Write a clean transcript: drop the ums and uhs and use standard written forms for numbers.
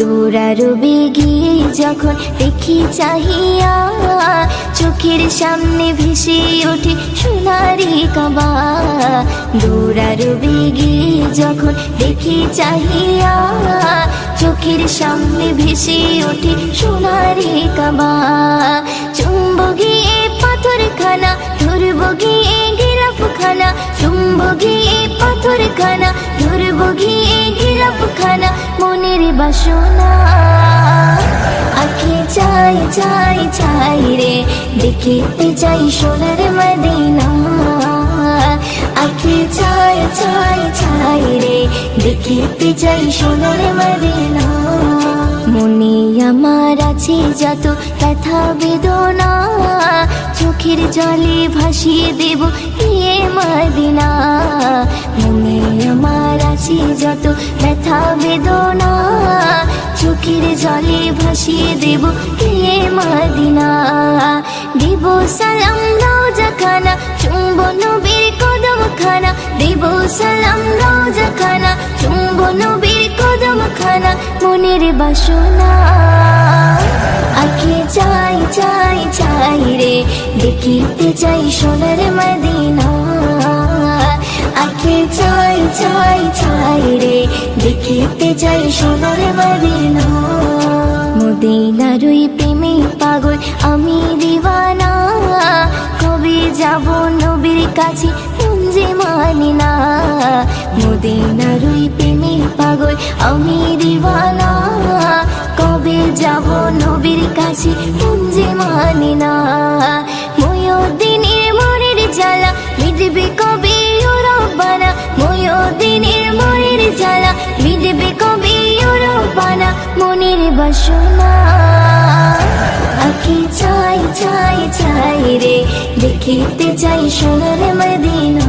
দৌড়ারবে গিয়ে যখন দেখি চাহিয়া, চোখের সামনে ভেসে ওঠে সোনারি কাবা। দৌড়ারবে গিয়ে যখন দেখি চাহিয়া, চোখের সামনে ভেসে ওঠে সোনারি কাবা। চুম্ব গিয়ে পাথর খানা, ধরব গিয়ে গিলাফ খানা। চুম্ব গিয়ে পাথর খানা, ধরব গিয়ে গিলাফ খানা। মনের বাসনা আঁখি চাই চাই চাই রে, দেখিতে চাই সোনার মদিনা। আঁখি চাই চাই চাই রে, দেখিতে চাই সোনার মদিনা। মনে আমার আছে যত ব্যথা বেদনা, চোখের জলে ভাসিয়ে দেব এ মদিনা। মনে আমার আছে যত ব্যথা বেদনা, চোখের জলে ভাসিয়ে দেব এ মদিনা। দেব সালাম রোজা খানা, চুম্ব নবীর কদম খানা। দেব সালাম রোজা খানা, চুম্ব নবীর কদম খানা। মনের বাসনা আঁখি চাই চাই চাই রে, দেখিতে চাই সোনার মদিনা। আঁখি চাই চাই চাই রে, দেখিতে চাই সোনার মদিনা। মদিনার ওই প্রেমে পাগল আমি দিওয়ানা, কবে যাব নবীর কাছে মন যে মানি না। মদিনার ওই প্রেমে পাগল আমি দিওয়ানা, কবে যাব নবীর কাছে মন যে মানি না। ময়ূরদিনের মনের জ্বালা মিটবে কবে ও রব্বানা। ময়ূরদিনের মনের জ্বালা মিটবে কবে ও রব্বানা। মনের বাসনা আঁখি চাই চাই চাই রে, দেখিতে চাই সোনার মদিনা।